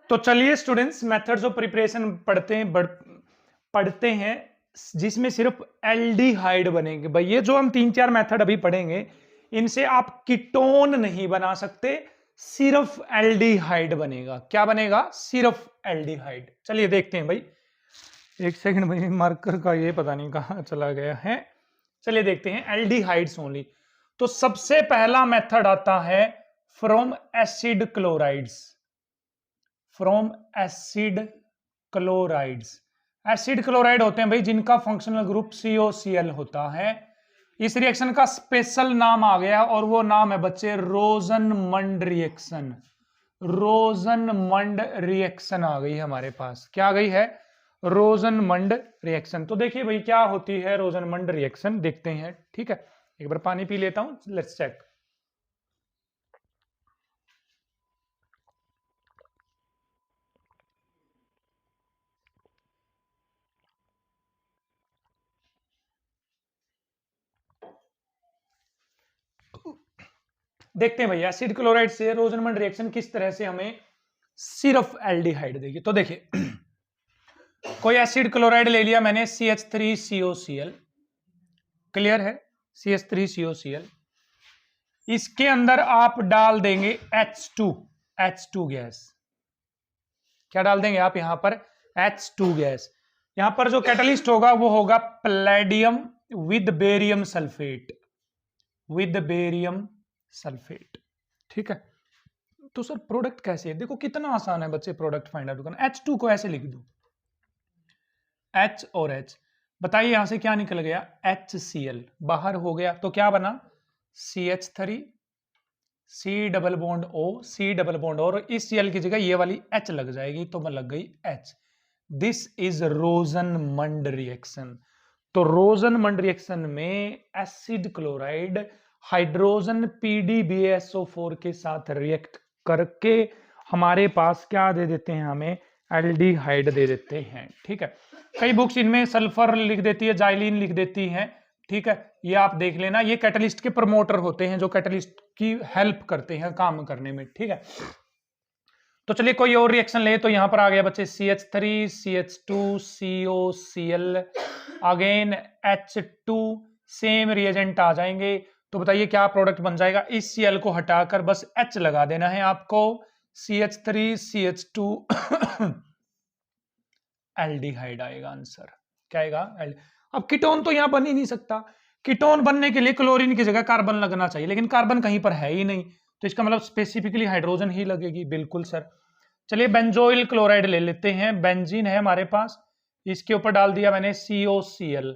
तो चलिए students methods of preparation पढ़ते हैं जिसमें सिर्फ एल्डिहाइड बनेंगे। भाई ये जो हम 3-4 मेथड अभी पढ़ेंगे इनसे आप कीटोन नहीं बना सकते, सिर्फ एल्डिहाइड बनेगा। क्या बनेगा? सिर्फ एल्डिहाइड। चलिए देखते हैं भाई, एक सेकंड भाई, मार्कर का ये पता नहीं कहां चला गया है। चलिए देखते हैं एल्डिहाइड्स ओनली। तो सबसे पहला मेथड आता है from acid chlorides. From acid chlorides. Acid chloride होते हैं भाई जिनका फंक्शनल ग्रुप COCl होता है। इस रिएक्शन का स्पेशल नाम आ गया और वो नाम है बच्चे रोजनमंड रिएक्शन। रोजनमंड रिएक्शन आ गई हमारे पास। क्या आ गई है? रोजनमंड रिएक्शन। तो देखिए भाई क्या होती है रोजनमंड रिएक्शन, देखते हैं। ठीक है, एक बार पानी पी लेता हूं, लेट्स चेक। देखते हैं भैया एसिड क्लोराइड से रोजनमंड रिएक्शन किस तरह से हमें सिर्फ एल्डिहाइड देगी। तो देखिए कोई एसिड क्लोराइड ले लिया मैंने, CH3COCl, क्लियर है, CH3COCl। इसके अंदर आप डाल देंगे H2 गैस। क्या डाल देंगे आप यहां पर? H2 gas. यहां पर जो कैटलिस्ट होगा वो होगा palladium with barium sulphate. With barium sulphate. ठीक है, तो सर प्रोडक्ट कैसे है? देखो कितना आसान है बच्चे प्रोडक्ट फाइंड आउट करना। H2 को ऐसे लिख दो, H और H। बताइए यहां से क्या निकल गया? HCl बाहर हो गया तो क्या बना? CH3 C double bond O, C double bond, और इस Cl की जगह ये वाली H लग जाएगी तो लग गई H। This is रोजनमंड reaction. तो रोजनमंड रिएक्शन में एसिड क्लोराइड हाइड्रोजन PdBaSO4 के साथ रिएक्ट करके हमारे पास क्या दे देते हैं? हमें एल्डिहाइड दे देते हैं। ठीक है, कई बुक्स इनमें सल्फर लिख देती है, जाइलिन लिख देती है। ठीक है, ये आप देख लेना, ये कैटलिस्ट के प्रमोटर होते हैं जो कैटलिस्ट की हेल्प करते हैं काम करने में। ठीक है, तो चलिए कोई और रिएक्शन ले। तो यहां पर आ गया बच्चे CH3 CH2 COCl, again H2, same reagent आ जाएंगे। तो बताइए क्या प्रोडक्ट बन जाएगा? इस Cl को हटाकर बस H लगा देना है आपको, CH3 CH2 एल्डिहाइड आएगा आंसर। क्या आएगा? अब कीटोन तो यहां बन ही नहीं सकता। कीटोन बनने के लिए क्लोरीन की जगह कार्बन लगना चाहिए, लेकिन कार्बन कहीं पर है ही नहीं, तो इसका मतलब स्पेसिफिकली हाइड्रोजन ही लगेगी। बिल्कुल सर। चलिए बेंजोइल क्लोराइड ले लेते हैं, बेंजीन है हमारे पास, इसके ऊपर डाल दिया मैंने COCl।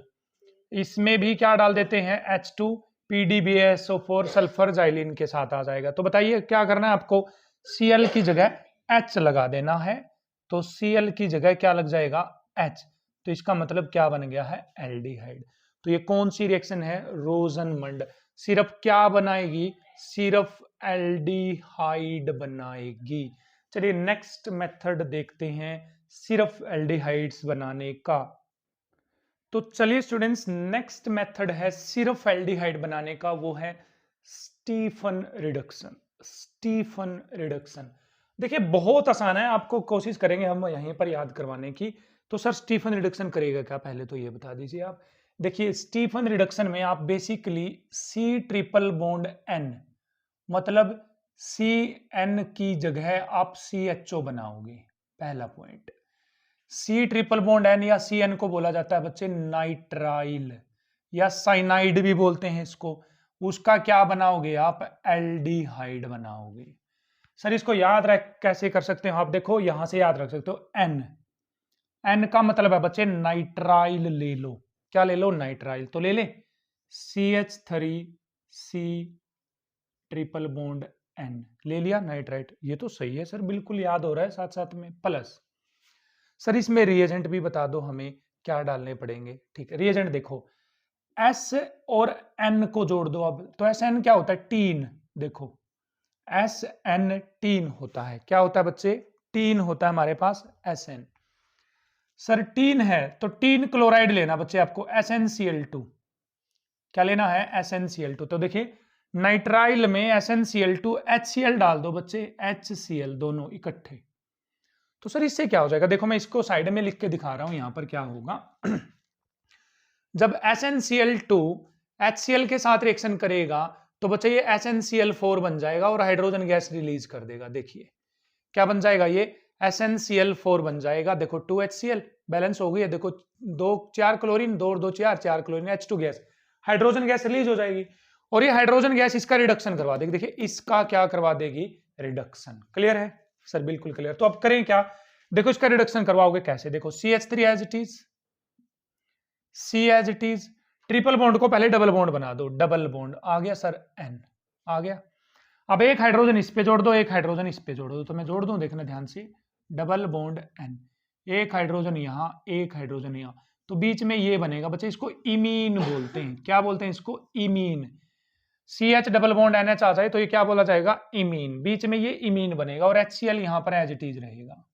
इसमें भी क्या डाल देते हैं? H2 PdBaSO4, सल्फर जाइलिन के साथ आ जाएगा। तो बताइए क्या करना है आपको? Cl की जगह H लगा देना है, तो Cl की जगह क्या लग जाएगा? H। तो इसका मतलब क्या बन गया है? एल्डिहाइड। तो ये कौन सी रिएक्शन है? रोजनमंड। सिर्फ क्या बनाएगी? सिर्फ एल्डिहाइड बनाएगी। चलिए नेक्स्ट मेथड देखते हैं सिर्फ एल्डिहाइड्स बनाने का। तो चलिए स्टूडेंट्स नेक्स्ट मेथड है सिर्फ एल्डिहाइड बनाने का, वो है स्टीफन रिडक्शन। स्टीफन रिडक्शन देखिए बहुत आसान है, आपको कोशिश करेंगे हम यहीं पर याद करवाने की। तो सर स्टीफन रिडक्शन करेगा क्या, पहले तो ये बता दीजिए आप। देखिए स्टीफन रिडक्शन में आप basically C triple bond N, मतलब CN की जगह आप CHO बनाओगे। पहला point, C triple bond N या CN को बोला जाता है बच्चे नाइट्राइल या साइनाइड भी बोलते हैं इसको। उसका क्या बनाओगे आप? एल्डिहाइड बनाओगे। सर इसको याद रख कैसे कर सकते हो आप? देखो यहां से याद रख सकते हो N का मतलब है बच्चे नाइट्राइल ले लो। क्या ले लो? नाइट्राइल। तो ले ले CH3C ट्रिपल बॉन्ड N, ले लिया नाइट्राइट। ये तो सही है सर, बिल्कुल याद हो रहा है साथ साथ में। प्लस सर इसमें रिएजेंट भी बता दो हमें क्या डालने पड़ेंगे। ठीक है, रिएजेंट देखो S और N को जोड़ दो अब। तो SN क्या होता है? टीन। देखो SN टीन होता है। क्या होता है बच्चे? टीन होता है हमारे पास SN। सर टीन है तो टीन क्लोराइड लेना बच्चे आपको, SnCl2। क्या लेना है? SnCl2। तो देखिए नाइट्राइल में SnCl2 HCl डाल दो बच्चे, HCl दोनों इकट्ठे। तो सर इससे क्या हो जाएगा, देखो मैं इसको साइड में लिख के दिखा रहा हूं, यहां पर क्या होगा जब SnCl2 HCl के साथ रिएक्शन करेगा तो बच्चे ये SnCl4 बन जाएगा और हाइड्रोजन गैस रिलीज कर देगा। देखिए क्या बन जाएगा, ये SnCl4 बन जाएगा। देखो 2HCl बैलेंस हो गई है, देखो 4 क्लोरीन 2 और 2 4 chlorine H2 gas, hydrogen gas release हो जाएगी और ये हाइड्रोजन गैस इसका रिडक्शन करवा देगी। देखिए इसका क्या करवा देगी, रिडक्शन। क्लियर है सर, बिल्कुल क्लियर। तो अब करें क्या, देखो इसका रिडक्शन करवाओगे कैसे, देखो CH3 as it is, C as it is, triple bond को पहले डबल बॉन्ड बना दो, डबल बॉन्ड आ गया सर N आ गया। अब एक हाइड्रोजन इस पे जोड़ दो, एक हाइड्रोजन इस पे जोड़ दो, तो मैं जोड़ दूं, देखना ध्यान से, डबल बॉन्ड N, एक हाइड्रोजन यहां एक हाइड्रोजन यहां, तो बीच में ये बनेगा बच्चे, इसको इमीन बोलते हैं। क्या बोलते हैं इसको, imine. CH double bond NH आ जाए तो ये क्या बोला जाएगा, इमीन। बीच में ये इमीन बनेगा और HCl यहां पर एज इट इज रहेगा।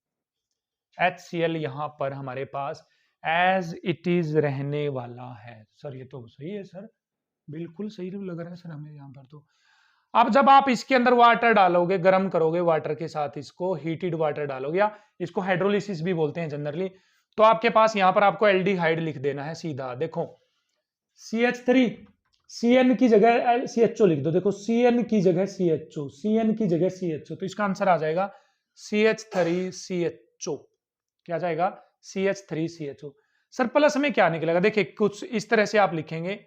HCl यहां पर हमारे पास एज इट इज रहने वाला है। सर ये तो सही है सर, बिल्कुल सही लग रहा है सर हमें यहाँ पर। तो अब जब आप इसके अंदर वाटर डालोगे, गर्म करोगे वाटर के साथ, इसको हीटेड वाटर डालोगे, या इसको हाइड्रोलिसिस भी बोलते हैं जनरली, तो आपके पास यहाँ पर आपको एल्डिहाइड लिख देना है सीधा। देखो CH3, CN की जगह CHO लिख दो, देखो CN की जगह CHO, CN की जगह CHO, तो इसका आंसर आ जाएगा CH3CHO। क्या जाएगा, CH3CHO। सर प्लस में क्या निकलेगा, देखिए कुछ इस तरह से आप लिखेंगे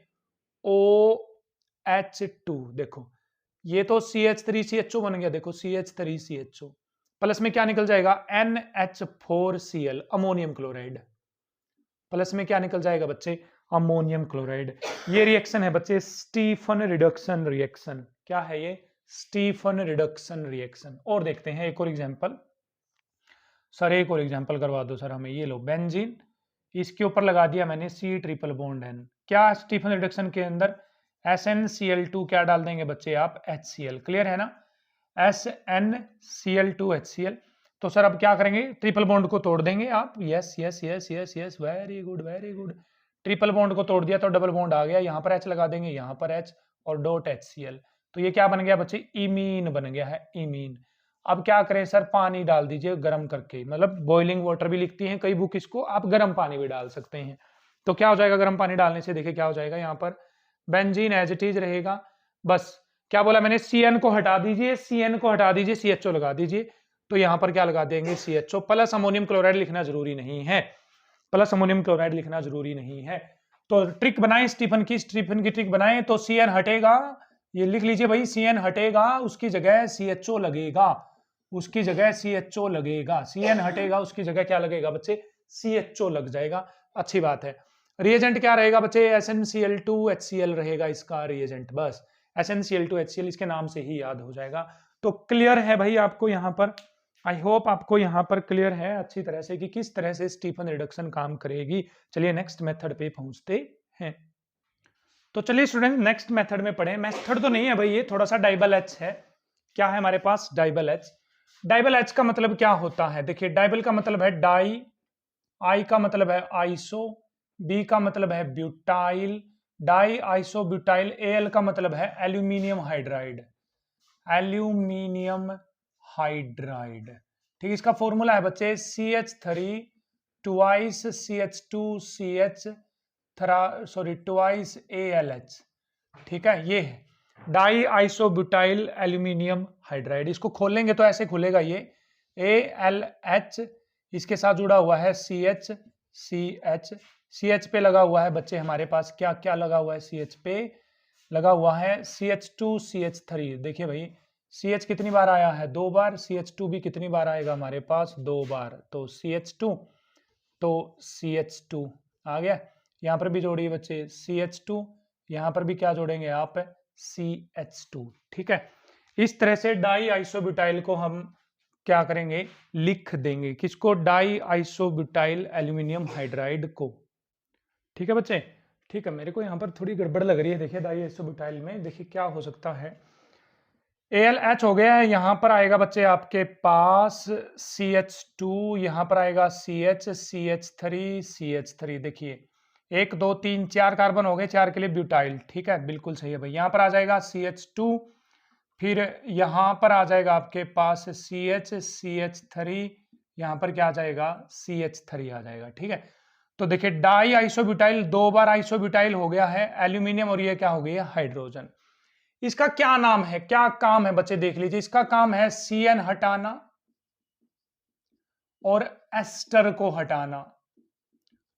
OH2, देखो ये तो CH3CHO बन गया, देखो CH3CHO, प्लस में क्या निकल जाएगा, NH4Cl, अमोनियम क्लोराइड। प्लस में क्या निकल जाएगा बच्चे, अमोनियम क्लोराइड। ये रिएक्शन है बच्चे स्टीफन रिडक्शन रिएक्शन। क्या है ये, स्टीफन रिडक्शन रिएक्शन। और देखते हैं एक और एग्जांपल। सर एक और एग्जांपल करवा दो सर हमें। ये लो बेंजीन, इसके ऊपर लगा दिया मैंने C ट्रिपल बॉन्ड N। क्या स्टीफन रिडक्शन के अंदर SnCl2 क्या डाल देंगे बच्चे आप, HCl। क्लियर है ना, SnCl2HCl। तो सर अब क्या करेंगे, ट्रिपल बॉन्ड को तोड़ देंगे आप। Yes yes yes yes yes, very good very good. Triple bond को तोड़ दिया तो डबल बॉन्ड आ गया, यहाँ पर H लगा देंगे, यहाँ पर H और डॉट HCl। तो ये क्या बन गया बच्चे, इमीन बन गया है, इमीन। अब क्या करें सर, पानी डाल दीजिए गर्म करके, मतलब बॉइलिंग वाटर भी लिखती हैं कई बुक इसको, आप गर्म पानी भी डाल सकते हैं। तो क्या हो जाएगा गर्म पानी डालने से, देखिए क्या हो जाएगा, यहाँ पर बेंजीन एज इट इज रहेगा। बस क्या बोला मैंने, CN को हटा दीजिए, CN को हटा दीजिए, CHO लगा दीजिए। तो यहां पर क्या लगा देंगे, CHO प्लस अमोनियम क्लोराइड लिखना जरूरी नहीं है, प्लस अमोनियम क्लोराइड लिखना जरूरी नहीं है। तो ट्रिक बनाएं स्टीफन की ट्रिक बनाएं, तो CN हटेगा, ये लिख लीजिए भाई, CN हटेगा, उसकी जगह CHO लगेगा, उसकी जगह CHO लगेगा। CN हटेगा, उसकी जगह क्या लगेगा बच्चे, CHO लग जाएगा। अच्छी बात है। रिएजेंट क्या रहेगा बच्चे, SnCl2HCl रहेगा इसका रिएजेंट। बस SnCl2HCl इसके नाम से ही याद हो जाएगा। तो क्लियर है भाई आपको यहाँ पर, आई होप आपको यहाँ पर क्लियर है अच्छी तरह से कि किस तरह से स्टीफन रिडक्शन काम करेगी। चलिए नेक्स्ट मेथड पे पहुंचते हैं। तो चलिए स्टूडेंट नेक्स्ट मेथड में पढ़ें। मेथड तो नहीं है भाई, ये थोड़ा सा डाइबल एच है। क्या है हमारे पास, डाइबल एच। डाइबल एच का मतलब क्या होता है, देखिए डाइबल का मतलब है डाई, आई का मतलब है आइसो, बी का मतलब है butyl, di iso butyl, L का मतलब है एल्यूमिनियम हाइड्राइड, एल्यूमिनियम हाइड्राइड। ठीक, इसका फॉर्मूला है बच्चे CH3 twice CH2CH twice ALH। ठीक है, ये है डाई आइसोब्यूटाइल एल्यूमिनियम हाइड्राइड। इसको खोलेंगे तो ऐसे खुलेगा ये ALH, इसके साथ जुड़ा हुआ है CH पे लगा हुआ है बच्चे हमारे पास क्या क्या लगा हुआ है, CH पे लगा हुआ है CH2CH3। देखिए भाई CH कितनी बार आया है, 2 बार, CH2 भी कितनी बार आएगा हमारे पास, 2 बार। तो CH2 तो CH2 आ गया। यहाँ पर भी जोड़िए बच्चे CH2, यहाँ पर भी क्या जोड़ेंगे आप, CH2। ठीक है, इस तरह से डाई आइसोब्यूटाइल को हम क्या करेंगे, लिख देंगे। किसको, डाई आइसोब्यूटाइल एल्यूमिनियम हाइड्राइड को। ठीक है बच्चे, ठीक है। मेरे को यहाँ पर थोड़ी गड़बड़ लग रही है, देखिए डाई आइसोब्यूटाइल में, देखिए क्या हो सकता है। ALH हो गया है, यहाँ पर आएगा बच्चे आपके पास CH2, यहाँ पर आएगा CH3, देखिए 1 2 3 4 कार्बन हो गए, 4 के लिए ब्यूटाइल। ठीक है, बिल्कुल सही है भाई। यहाँ पर आ जाएगा CH2, फिर यहाँ पर आ जाएगा आपके पास CH, CH3, यहाँ पर क्या आ जाएगा, CH3 आ जाएगा। ठीक है, तो देखिए डाई आइसोब्यूटाइल, 2 बार आइसोब्यूटाइल हो गया है एल्यूमिनियम, और ये क्या हो गई है, हाइड्रोजन। इसका क्या नाम है, क्या काम है बच्चे देख लीजिए। इसका काम है CN हटाना और एस्टर को हटाना,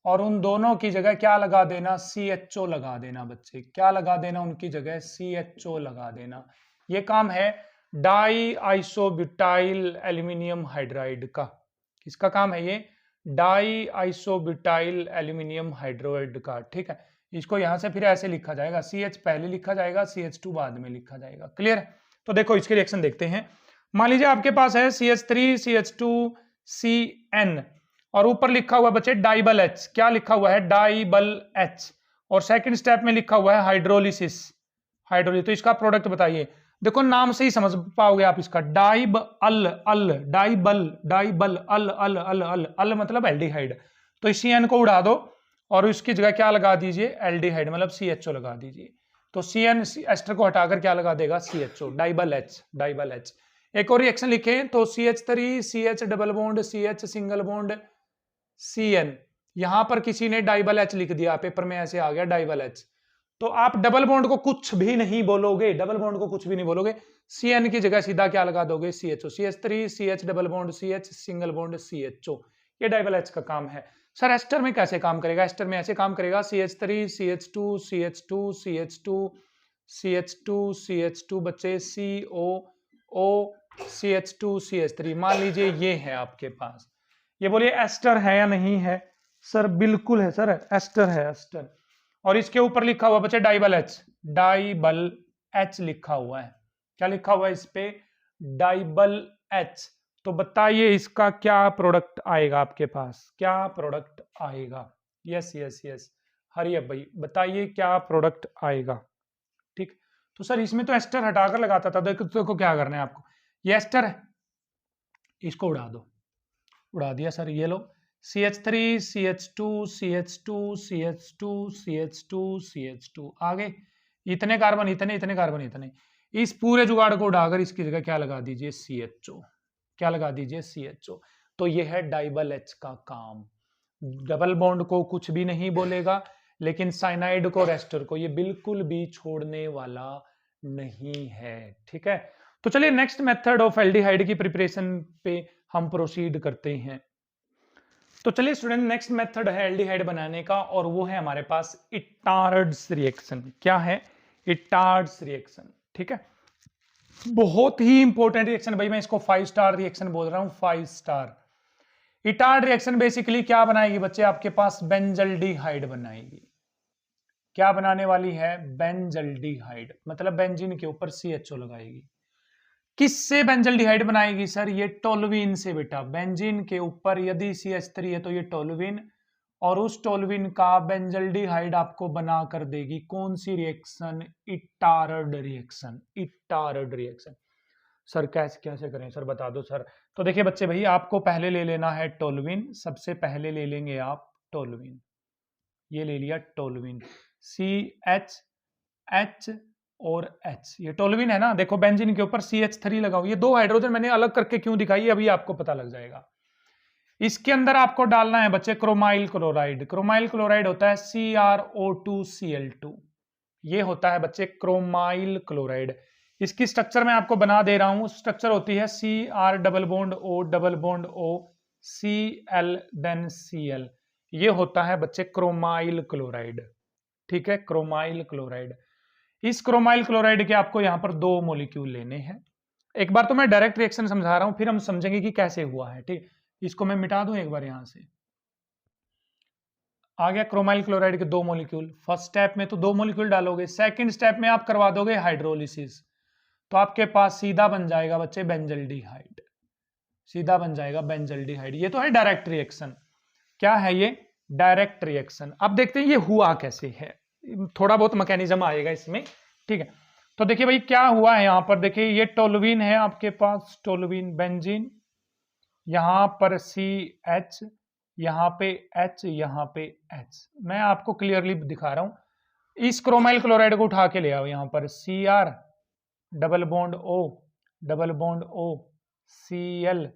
और उन दोनों की जगह क्या लगा देना, CHO लगा देना बच्चे। क्या लगा देना उनकी जगह, CHO लगा देना। ये काम है डाई आइसोब्यूटाइल एल्यूमिनियम हाइड्राइड का। किसका काम है ये, डाई आइसोब्यूटाइल एल्यूमिनियम हाइड्राइड का। ठीक है, इसको यहां से फिर ऐसे लिखा जाएगा, CH पहले लिखा जाएगा, CH2 बाद में लिखा जाएगा। क्लियर। तो देखो इसके रिएक्शन देखते हैं। मान लीजिए आपके पास है CH3 CH2 CN, और ऊपर लिखा हुआ बच्चे डाइबल H। क्या लिखा हुआ है, डाइबल H। और सेकंड स्टेप में लिखा हुआ है हाइड्रोलिसिस, हाइड्रोलिस। तो इसका प्रोडक्ट बताइए। देखो नाम से ही समझ पाओगे आप इसका, डाइब अल अल, डाइबल डाइबल अल अल अल अल अल मतलब एल्डिहाइड। तो इस CN को उड़ा दो और इसकी जगह क्या लगा दीजिए, एल्डिहाइड मतलब CHO लगा दीजिए। तो CN एस्टर को हटाकर क्या लगा देगा, CHO, डाइबल H, डाइबल H। एक और रिएक्शन लिखे तो CH3 CH double bond CH single bond CN। यहां पर किसी ने डाइबल H लिख दिया, पेपर में ऐसे आ गया डाइबल H। तो आप डबल बॉन्ड को कुछ भी नहीं बोलोगे, डबल बॉन्ड को कुछ भी नहीं बोलोगे, CN की जगह सीधा क्या लगा दोगे, CHO। CH3 CH double bond CH single bond CHO। ये डाइबल H का काम है। सर एस्टर में कैसे काम करेगा, एस्टर में ऐसे काम करेगा, CH3 CH2 CH2 CH2 CH2 CH2 बच्चे COO CH2 CH3। मान लीजिए ये है आपके पास, ये बोलिए एस्टर है या नहीं है। सर बिल्कुल है सर, एस्टर है, एस्टर। और इसके ऊपर लिखा हुआ बच्चे डाइबल H, डाइबल H लिखा हुआ है। क्या लिखा हुआ है इस पे, डाइबल H। तो बताइए इसका क्या प्रोडक्ट आएगा आपके पास, क्या प्रोडक्ट आएगा। यस यस यस, हरी अब भाई बताइए क्या प्रोडक्ट आएगा। ठीक, तो सर इसमें तो एस्टर हटाकर लगाता था। देखो क्या करना है आपको, ये एस्टर है, इसको उड़ा दो। उड़ा दिया सर, ये लो CH3 CH2 CH2 CH2 CH2 CH2 आगे इतने कार्बन, इतने इतने कार्बन, इतने। इस पूरे जुगाड़ को उड़ाकर इसकी जगह क्या लगा दीजिए, CHO। क्या लगा दीजिए, CHO। तो ये है डाइबल H का काम। डबल बॉन्ड को कुछ भी नहीं बोलेगा, लेकिन साइनाइड को, रेस्टर को ये बिल्कुल भी छोड़ने वाला नहीं है। ठीक है, तो चलिए नेक्स्ट मेथड ऑफ एल्डिहाइड की प्रिपरेशन पे हम प्रोसीड करते हैं। तो चलिए स्टूडेंट नेक्स्ट मेथड है एल्डिहाइड बनाने का, और वो है हमारे पास इटार्ड्स रिएक्शन। क्या है, इटार्ड्स रिएक्शन। ठीक है, बहुत ही इंपॉर्टेंट रिएक्शन भाई, मैं इसको 5 स्टार रिएक्शन बोल रहा हूं, 5 स्टार। इटार्ड रिएक्शन बेसिकली क्या बनाएगी बच्चे, आपके पास बेंजल्डिहाइड बनाएगी। क्या बनाने वाली है, बेंजल्डिहाइड, मतलब बेंजीन के ऊपर CHO लगाएगी। किससे बेंजल्डिहाइड बनाएगी सर, ये टोल्यूइन से बेटा। बेंजीन के ऊपर यदि CH3 है तो ये टोल्यूइन, और उस टोल्यूइन का बेंजल्डिहाइड आपको बना कर देगी कौन सी reaction, Etard reaction. Etard reaction sir कैसे कैसे करें सर, बता दो सर। तो देखिए बच्चे भाई, आपको पहले ले लेना है टोल्यूइन। सबसे पहले ले लेंगे आप टोल्यूइन, ये ले लिया टोल्यूइन, CH और H। ये टोल्यूइन है ना, देखो बेंजीन के ऊपर CH3 लगाओ। ये दो हाइड्रोजन मैंने अलग करके क्यों दिखाई, अभी आपको पता लग जाएगा। इसके अंदर आपको डालना है बच्चे क्रोमाइल क्लोराइड। क्रोमाइल क्लोराइड होता है CrO2Cl2। ये होता है बच्चे क्रोमाइल क्लोराइड। इसकी स्ट्रक्चर मैं आपको बना दे रहा हूं। स्ट्रक्चर होती है Cr double bond O double bond O Cl then Cl। ये होता है बच्चे क्रोमाइल क्लोराइड। ठीक है, क्रोमाइल क्लोराइड। इस क्रोमाइल क्लोराइड के आपको यहां पर 2 मॉलिक्यूल लेने हैं। एक बार तो मैं डायरेक्ट रिएक्शन समझा रहा हूं, फिर हम समझेंगे कि कैसे हुआ है। ठीक, इसको मैं मिटा दूं एक बार, यहां से आ गया क्रोमाइल क्लोराइड के 2 मॉलिक्यूल। फर्स्ट स्टेप में तो 2 मॉलिक्यूल डालोगे, सेकंड स्टेप में आप करवा दोगे हाइड्रोलिसिस, तो आपके पास सीधा बन जाएगा बच्चे बेंजल्डिहाइड। सीधा बन जाएगा बेंजल्डिहाइड। ये तो है डायरेक्ट रिएक्शन। क्या है ये, डायरेक्ट रिएक्शन। अब देखते हैं ये हुआ कैसे है, थोड़ा बहुत मैकेनिज्म आएगा इसमें। ठीक है, तो देखिए भाई क्या हुआ है यहां पर, देखिए ये टोल्यूइन है आपके पास, टोल्यूइन बेंजीन, यहां पर CH, यहां पे H, यहां पे H। मैं आपको क्लियरली दिखा रहा हूं। इस क्रोमाइल क्लोराइड को उठा के ले आओ, यहां पर Cr double bond O double bond O Cl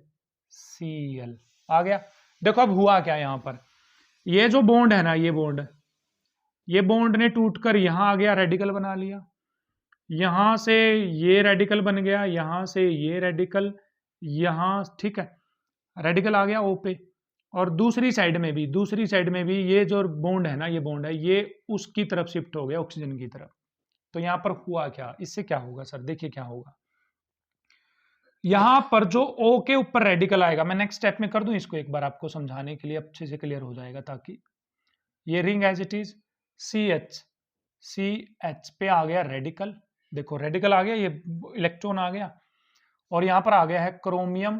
Cl आ गया। देखो अब हुआ क्या यहाँ पर, ये जो बॉन्ड है ना, ये बॉन्ड ने टूटकर यहां आ गया, रेडिकल बना लिया। यहां से ये रेडिकल बन गया, यहां से ये रेडिकल, यहां ठीक है, रेडिकल आ गया O पे। और दूसरी साइड में भी ये जो बॉन्ड है ना, ये बॉन्ड है, ये उसकी तरफ शिफ्ट हो गया, ऑक्सीजन की तरफ। तो यहां पर हुआ क्या, इससे क्या होगा सर, देखिए क्या होगा। यहां पर जो O के ऊपर रेडिकल आएगा, मैं नेक्स्ट स्टेप में कर दूं इसको एक बार आपको समझाने के लिए, अच्छे से क्लियर हो जाएगा, ताकि ये ring as it is CH पे आ गया रेडिकल, देखो रेडिकल आ गया, ये इलेक्ट्रॉन आ गया, और यहां पर आ गया है क्रोमियम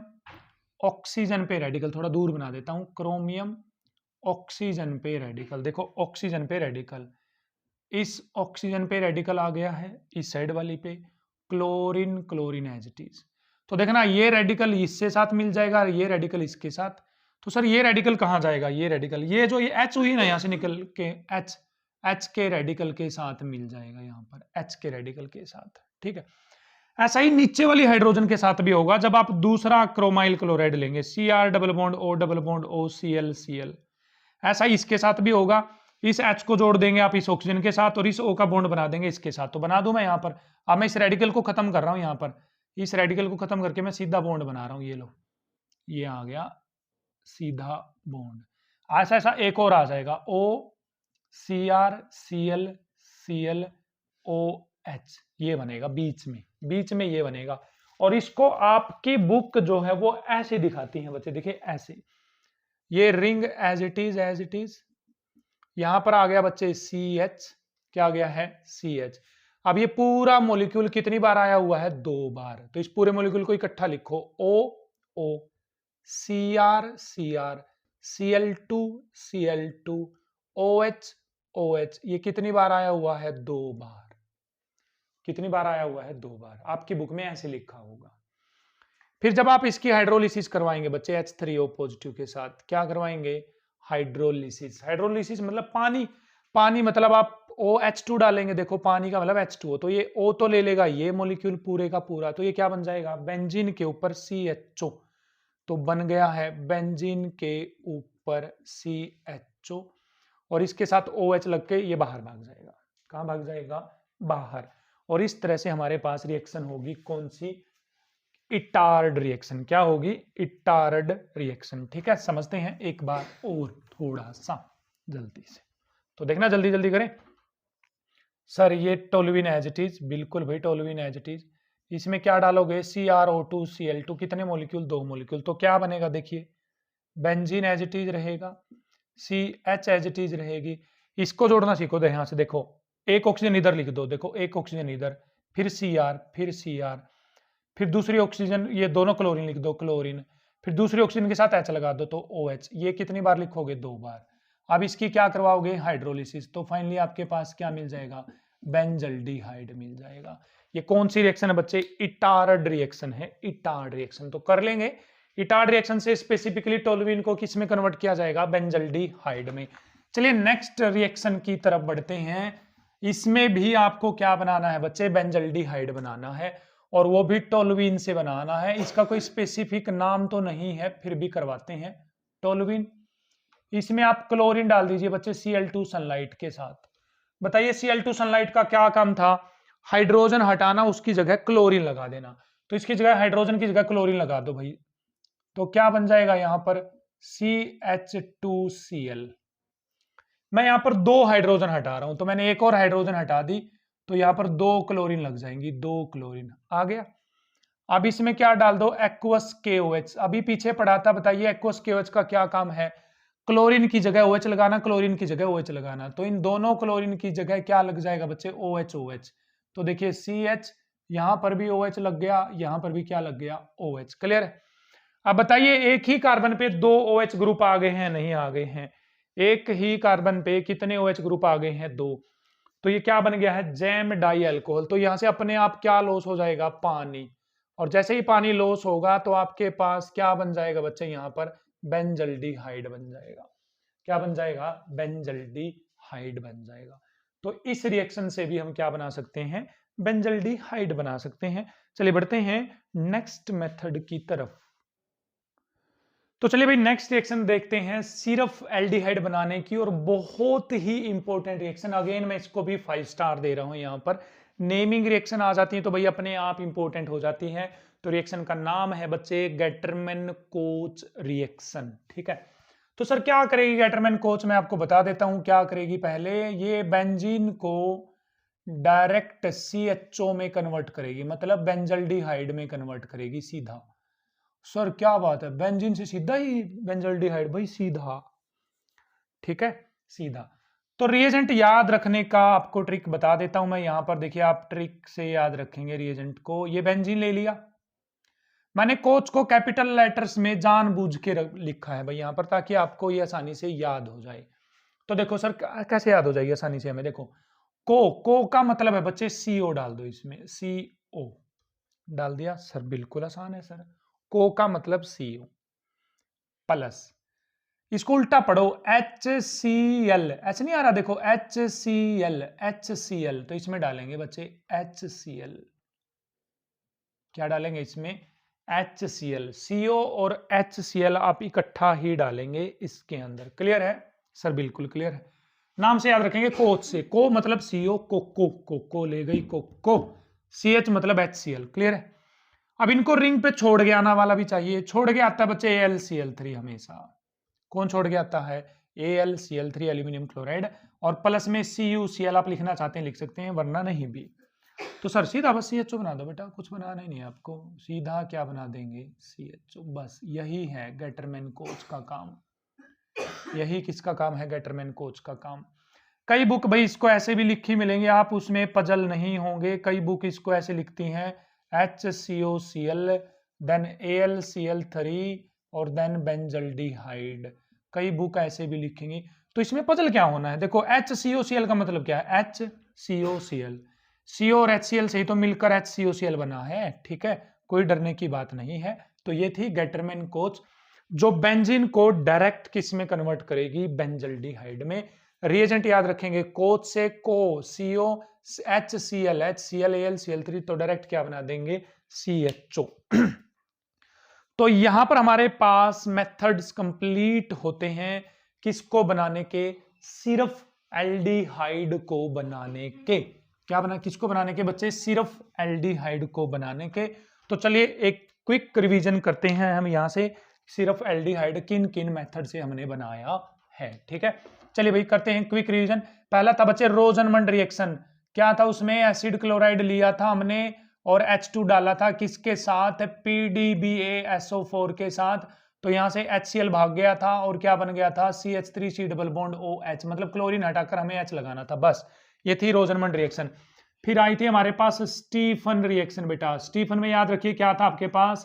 ऑक्सीजन पे रेडिकल, थोड़ा दूर बना देता हूं, क्रोमियम ऑक्सीजन पे रेडिकल, देखो ऑक्सीजन पे रेडिकल, इस ऑक्सीजन पे रेडिकल आ गया है, इस साइड वाली पे क्लोरीन एज इट इज। तो देखना ये रेडिकल इससे साथ मिल जाएगा, ये रेडिकल इसके साथ। तो सर ये रेडिकल कहां जाएगा, ये रेडिकल, ये जो ये H हुई ना, यहां से निकल के H के रेडिकल के साथ मिल जाएगा, यहां पर H के रेडिकल के साथ, ठीक है। ऐसा ही नीचे वाली हाइड्रोजन के साथ भी होगा, जब आप दूसरा क्रोमाइल क्लोराइड लेंगे, Cr double bond O Cl, ऐसा ही इसके साथ भी होगा। इस H को जोड़ देंगे आप इस ऑक्सीजन के साथ, और इस O का बॉन्ड बना देंगे इसके साथ। तो बना दूं मैं यहाँ पर, अब मैं इस रेडिकल को खत्म कर रहा हूं, यहाँ पर इस रेडिकल को खत्म करके मैं सीधा बॉन्ड बना रहा हूं, ये लो, ये आ गया सीधा बॉन्ड। ऐसा ऐसा एक और आ जाएगा, O Cr Cl OH, ये बनेगा बीच में ये बनेगा। और इसको आपकी बुक जो है वो ऐसे दिखाती है बच्चे, देखिए ऐसे, ये रिंग एज इट इज, यहां पर आ गया बच्चे CH, क्या आ गया है CH। अब ये पूरा मॉलिक्यूल कितनी बार आया हुआ है, 2 बार। तो इस पूरे मॉलिक्यूल को इकट्ठा लिखो, O Cr Cl2 OH, ये कितनी बार आया हुआ है, 2 बार। कितनी बार आया हुआ है, 2 बार। आपकी बुक में ऐसे लिखा होगा। फिर जब आप इसकी हाइड्रोलिसिस करवाएंगे बच्चे H3O पॉजिटिव के साथ, क्या करवाएंगे, हाइड्रोलिसिस मतलब पानी मतलब आप OH2 डालेंगे, देखो पानी का मतलब H2O, तो ये O तो ले लेगा ये मॉलिक्यूल पूरे का पूरा, तो ये क्या बन जाएगा, बेंजीन के ऊपर CHO, तो बन गया है बेंजीन के ऊपर CHO, और इसके साथ OH लग के ये बाहर भाग जाएगा। कहां भाग जाएगा, बाहर। और इस तरह से हमारे पास रिएक्शन होगी, कौन सी, इटार्ड रिएक्शन। क्या होगी, इटार्ड रिएक्शन। ठीक है, समझते हैं एक बार और थोड़ा सा जल्दी से, तो देखना जल्दी जल्दी करें। सर ये टोल्यूइन एज इट इज, बिल्कुल भाई टोल्यूइन एज इट इज। इसमें क्या डालोगे, CrO2 Cl2, कितने मोलिक्यूल, 2 मोलिक्यूल, तो क्या बनेगा, देखिए बेंजीन एज इट इज रहेगा, CH एज इट इज रहेगी। इसको जोड़ना सीखो, यहाँ से देखो, एक ऑक्सीजन इधर लिख दो, देखो एक ऑक्सीजन इधर, फिर Cr, फिर दूसरी ऑक्सीजन, ये दोनों क्लोरीन लिख दो, क्लोरीन, फिर दूसरी ऑक्सीजन के साथ H लगा दो, तो OH। ये कितनी बार लिखोगे, 2 बार। अब इसकी क्या करवाओगे, हाइड्रोलिसिस, तो फाइनली आपके पास क्या मिल जाएगा, बेंजल्डिहाइड मिल जाएगा। ये कौन सी रिएक्शन है बच्चे, इटार्ड रिएक्शन है, इटार्ड रिएक्शन। तो कर लेंगे, इटार्ड रिएक्शन से स्पेसिफिकली टोल्यूइन को किस में कन्वर्ट किया जाएगा, बेंजल्डिहाइड में। चलिए नेक्स्ट रिएक्शन की तरफ बढ़ते हैं। इसमें भी आपको क्या बनाना है बच्चे, बेंजल्डिहाइड बनाना है, और वो भी टोल्यूइन से बनाना है। इसका कोई स्पेसिफिक नाम तो नहीं है, फिर भी करवाते हैं, टोल्यूइन। इसमें आप क्लोरीन डाल दीजिए बच्चे Cl2 सनलाइट के साथ। बताइए Cl2 सनलाइट का क्या काम था, हाइड्रोजन हटाना, उसकी जगह क्लोरीन लगा देना। तो इसकी जगह हाइड्रोजन की जगह क्लोरीन लगा दो भाई, तो क्या बन जाएगा यहां पर, CH2Cl। मैं यहां पर 2 हाइड्रोजन हटा रहा हूं, तो मैंने एक और हाइड्रोजन हटा दी, तो यहां पर 2 क्लोरीन लग जाएंगी, 2 क्लोरीन आ गया। अब इसमें क्या डाल दो, एक्वस KOH। अभी पीछे पढ़ा था, बताइए एक्वस KOH का क्या काम है, क्लोरीन की जगह OH लगाना, क्लोरीन की जगह OH लगाना। तो इन दोनों क्लोरीन की जगह क्या लग जाएगा बच्चे, OH। तो देखिए CH, यहां पर भी OH लग गया, यहां पर भी क्या लग गया, OH। क्लियर है। अब बताइए एक ही कार्बन पे 2 OH ग्रुप आ गए हैं, नहीं आ गए हैं, एक ही कार्बन पे कितने OH ग्रुप आ गए हैं, 2। तो ये क्या बन गया है, जैम डाई अल्कोहल। तो यहां से अपने आप क्या लॉस हो जाएगा, पानी। और जैसे ही पानी लॉस होगा तो आपके पास क्या बन जाएगा बच्चे, यहां पर बेंजल्डिहाइड बन जाएगा। क्या बन जाएगा, बेंजल्डिहाइड बन जाएगा। तो इस रिएक्शन से भी हम क्या बना सकते हैं, बेंजल्डिहाइड बना सकते हैं। चलिए बढ़ते हैं नेक्स्ट मेथड की तरफ। तो चलिए भाई नेक्स्ट रिएक्शन देखते हैं सिर्फ एल्डिहाइड बनाने की, और बहुत ही इंपॉर्टेंट रिएक्शन। अगेन मैं इसको भी 5 स्टार दे रहा हूं। यहां पर नेमिंग रिएक्शन आ जाती है तो भाई अपने आप इंपॉर्टेंट हो जाती है। तो रिएक्शन का नाम है बच्चे गेटरमैन कोच रिएक्शन, ठीक है। तो सर क्या करेगी गेटरमैन कोच, मैं आपको बता देता हूं क्या करेगी। पहले ये बेंजीन को डायरेक्ट CHO में कन्वर्ट करेगी, मतलब बेंजल्डिहाइड में कन्वर्ट करेगी सीधा। सर क्या बात है, बेंजीन से सीधा ही बेंजल्डिहाइड, भाई सीधा, ठीक है, सीधा। तो रिएजेंट याद रखने का आपको ट्रिक बता देता हूं मैं यहां पर। देखिए आप ट्रिक से याद रखेंगे रिएजेंट को। ये बेंजीन ले लिया मैंने, कोच को कैपिटल लेटर्स में जानबूझ के लिखा है भाई यहां पर, ताकि आपको ये आसानी से याद हो जाए। तो देखो सर कैसे याद हो जाएगी आसानी से हमें। देखो को का मतलब है बच्चे CO डाल दो इसमें, CO डाल दिया सर, बिल्कुल आसान है सर। को का मतलब CO प्लस, इसको उल्टा पढ़ो HCl, एच नहीं आ रहा देखो, HCl तो इसमें डालेंगे बच्चे HCl। क्या डालेंगे इसमें? HCl। CO और HCl आप इकट्ठा ही डालेंगे इसके अंदर। क्लियर है सर? बिल्कुल क्लियर है। नाम से याद रखेंगे कोच से, को मतलब CO, को ले गई को, CH मतलब HCl। क्लियर है? अब इनको रिंग पे छोड़ के आना वाला भी चाहिए। छोड़ के आता है बच्चे AlCl3 हमेशा। कौन छोड़ के आता है? AlCl3 एल्यूमिनियम क्लोराइड, और प्लस में CuCl आप लिखना चाहते हैं लिख सकते हैं, वरना नहीं भी। तो सर सीधा बस CHO बना दो बेटा, कुछ बनाना ही नहीं है आपको। सीधा क्या बना देंगे? CHO। बस यही है गेटरमैन कोच का काम। यही किसका काम है? गेटरमैन कोच का काम। कई बुक भाई इसको ऐसे भी लिखी मिलेंगे, आप उसमें पजल नहीं होंगे। कई बुक इसको ऐसे लिखती हैं HCOCl देन AlCl3 और देन बेंजल्डिहाइड। कई बुक ऐसे भी लिखेंगी। तो इसमें पजल क्या होना है? देखो HCOCl का मतलब क्या है? HCOCl, CO और HCl से ही तो मिलकर HCOCl बना है, ठीक है, कोई डरने की बात नहीं है। तो ये थी गेटरमैन कोच, जो बेंजीन को डायरेक्ट किस में कन्वर्ट करेगी? बेंजल्डिहाइड में। रिएजेंट याद रखेंगे, कोच से को CO HCl AlCl3, तो डायरेक्ट क्या बना देंगे? CHO। तो यहां पर हमारे पास मेथड्स कंप्लीट होते हैं किसको बनाने के? सिर्फ एल्डिहाइड को बनाने के। क्या बना, किसको बनाने के बच्चे? सिर्फ एल्डिहाइड को बनाने के। तो चलिए एक क्विक रिवीजन करते हैं हम यहां से, सिर्फ एल्डिहाइड किन किन मेथड से हमने बनाया है, ठीक है। चलिए भाई करते हैं क्विक रिवीजन। पहला था बच्चे रोजनमंड रिएक्शन। क्या था उसमें? एसिड क्लोराइड लिया था हमने और H2 डाला था, किसके साथ? PDBaSO4 के साथ। तो यहां से HCl भाग गया था और क्या बन गया था? CH3C डबल बॉन्ड OH, मतलब क्लोरीन हटाकर हमें H लगाना था, बस। ये थी रोजनमंड रिएक्शन। फिर आई थी हमारे पास स्टीफन रिएक्शन। बेटा स्टीफन में याद रखिए क्या था आपके पास?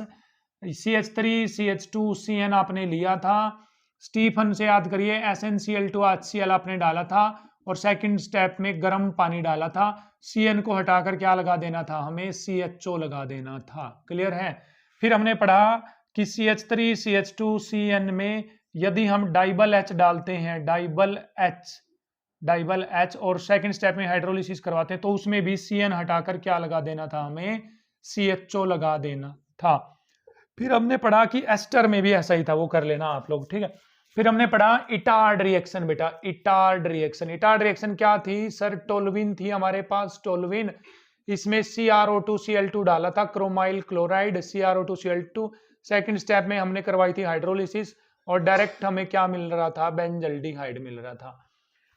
CH3CH2CN आपने लिया था। स्टीफन से याद करिए SnCl2 HCl आपने डाला था, और सेकंड स्टेप में गर्म पानी डाला था। CN को हटाकर क्या लगा देना था? हमें CHO लगा देना था। क्लियर है? फिर हमने पढ़ा कि CH3CH2CN में यदि हम डाइबल H डालते हैं, डाइबल H, और सेकंड स्टेप में हाइड्रोलिसिस करवाते हैं, तो उसमें भी CN हटाकर क्या लगा देना था? हमें CHO लगा देना था। फिर हमने पढ़ा कि एस्टर में भी ऐसा ही था, वो कर लेना आप लोग, ठीक है। फिर हमने पढ़ा इटार्ड रिएक्शन। बेटा इटार्ड रिएक्शन, इटार्ड रिएक्शन क्या थी सर? टोल्यूइन थी हमारे पास, टोल्यूइन। इसमें CrO2Cl2 डाला था, chromyl chloride, CrO2Cl2। Second step में हमने करवाई थी हाइड्रोलिसिस, और डायरेक्ट हमें क्या मिल रहा था? बेंजल्डिहाइड मिल रहा था।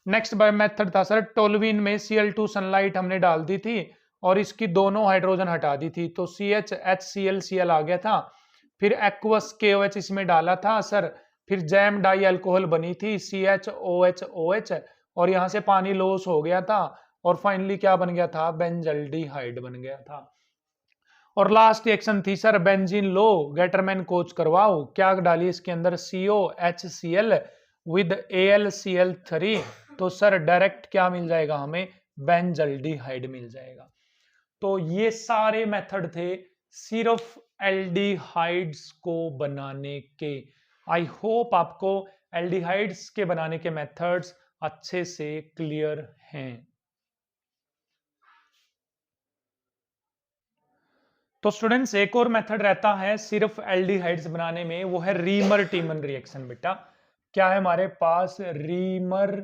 नेक्स्ट मेथड था सर टोल्यूइन में Cl2 सनलाइट हमने डाल दी थी और इसकी दोनों हाइड्रोजन हटा दी थी, तो CH HCl आ गया था। फिर एक्वस KOH इसमें डाला था सर। फिर जैम डाई अल्कोहल बनी थी CHOH, और यहां से पानी लॉस हो गया था, और फाइनली क्या बन गया था? बेंजल्डिहाइड बन गया था। और लास्ट रिएक्शन थी सर बेंजीन लो, गेटरमैन कोच करवाओ। क्या डाली इसके अंदर? CO HCl विद AlCl3, तो सर डायरेक्ट क्या मिल जाएगा हमें? बेंजल्डिहाइड मिल जाएगा। तो ये सारे मेथड थे सिर्फ एल्डिहाइड्स को बनाने के। आई होप आपको एल्डिहाइड्स के बनाने के मेथड्स अच्छे से क्लियर हैं। तो स्टूडेंट्स एक और मेथड रहता है सिर्फ एल्डिहाइड्स बनाने में, वो है रीमर टीमन रिएक्शन। बेटा क्या है हमारे पास? Reamer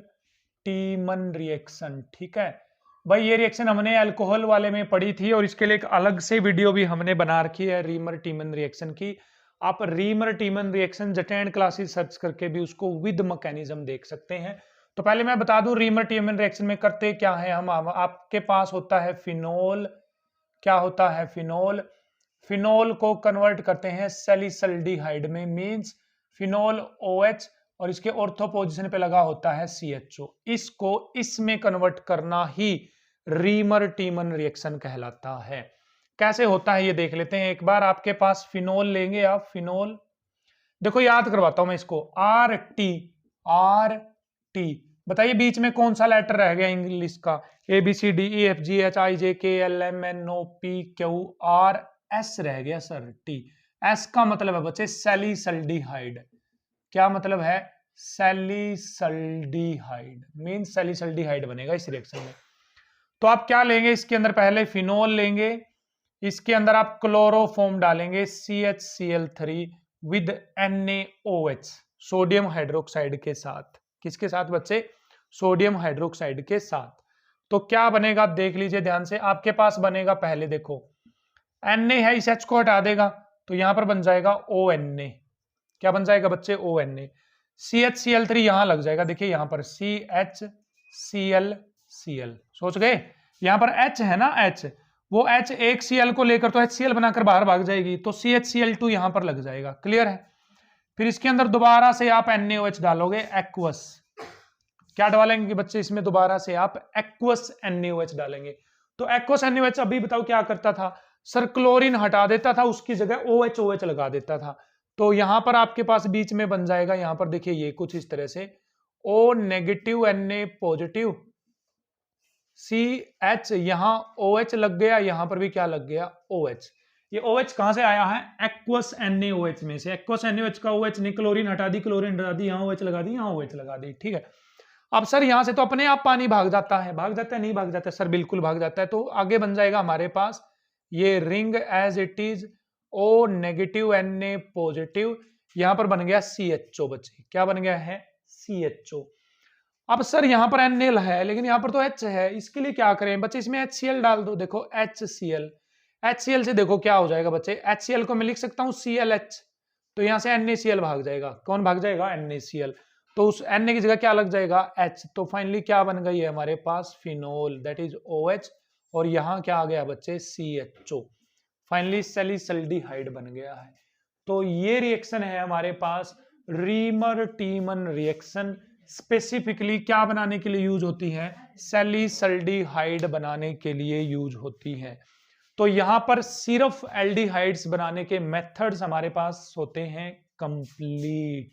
टीमन reaction. ठीक है भाई, ये रिएक्शन हमने अल्कोहल वाले में पढ़ी थी और इसके लिए एक अलग से वीडियो भी हमने बना रखी है रीमर टीमन रिएक्शन की। आप रीमर टीमन रिएक्शन जटेंड क्लासेस सर्च करके भी उसको विद मैकेनिज्म देख सकते हैं। तो पहले मैं बता दूं रीमर टीमन रिएक्शन में करते क्या है हम। आपके पास होता है फिनोल। क्या होता है? फिनोल। फिनोल को कन्वर्ट करते हैं सैलिसल्डिहाइड में, मींस फिनोल OH और इसके ऑर्थो पोजीशन पे लगा होता है CHO। इसको इसमें कन्वर्ट करना ही रीमर टीमन रिएक्शन कहलाता है। कैसे होता है ये देख लेते हैं एक बार। आपके पास फिनोल लेंगे आप, फिनोल देखो याद करवाता हूं मैं इसको, RT। बताइए बीच में कौन सा लेटर रह गया इंग्लिश का? ABCDEFGHIJKLMNOPQRS रह गया सर, T। S का मतलब है बच्चे सैलिसल्डिहाइड। क्या मतलब है? सैलिसल्डिहाइड, मीन सैलिसल्डिहाइड बनेगा इस रिएक्शन में। तो आप क्या लेंगे इसके अंदर? पहले फिनोल लेंगे, इसके अंदर आप क्लोरोफॉर्म डालेंगे CHCl3 with NaOH, sodium hydroxide के साथ। किसके साथ बच्चे? सोडियम हाइड्रोक्साइड के साथ। तो क्या बनेगा देख लीजिए ध्यान से। आपके पास बनेगा पहले देखो Na है, इस H को हटा देगा तो यहां पर बन जाएगा ONA। क्या बन जाएगा बच्चे? ONA। CHCl3 यहां लग जाएगा, देखिए यहां पर CHCl। सोच गए? यहां पर H है ना, H, वो H एक Cl को लेकर तो HCl बनाकर बाहर भाग जाएगी, तो CHCl2 यहां पर लग जाएगा। क्लियर है? फिर इसके अंदर दोबारा से आप NaOH डालोगे, एक्वस। क्या डालेंगे बच्चे इसमें? दोबारा से आप एक्वस NaOH डालेंगे। तो एक्वस NaOH अभी बताओ क्या करता था? सर क्लोरीन हटा देता था, उसकी जगह OH लगा देता था। तो यहां पर आपके पास बीच में बन जाएगा, यहां पर देखिए ये कुछ इस तरह से O negative Na positive CH, यहां OH लग गया, यहां पर भी क्या लग गया? OH। ये OH कहां से आया है? एक्वस NaOH में से। एक्वस NaOH का OH ने क्लोरीन हटा दी, क्लोरीन हटा दी, यहां OH लगा दी, यहां OH लगा दी। ठीक है, अब सर यहां से तो अपने आप पानी भाग जाता है, भाग जाता है नहीं भाग जाता है? सर बिल्कुल भाग जाता है। तो आगे बन जाएगा हमारे पास ये ring as it is O negative Na positive, यहां पर बन गया CHO बच्चे। क्या बन गया है? CHO। अब सर यहां पर Na है लेकिन यहां पर तो H है, इसके लिए क्या करें बच्चे? इसमें HCl डाल दो। देखो HCl, HCl से देखो क्या हो जाएगा बच्चे? HCl को मैं लिख सकता हूं ClH, तो यहां से NaCl भाग जाएगा। कौन भाग जाएगा? NaCl। तो उस Na की जगह क्या लग जाएगा? H। तो फाइनली क्या बन गई है हमारे पास? फिनोल, दैट इज OH, और यहां क्या आ गया बच्चे? CHO। फाइनली सैलिसल्डिहाइड बन गया है। तो ये रिएक्शन है हमारे पास रीमर टीमन रिएक्शन। स्पेसिफिकली क्या बनाने के लिए यूज होती है? सैलिसल्डिहाइड बनाने के लिए यूज होती है। तो यहां पर सिर्फ एल्डिहाइड्स बनाने के मेथड्स हमारे पास होते हैं कंप्लीट।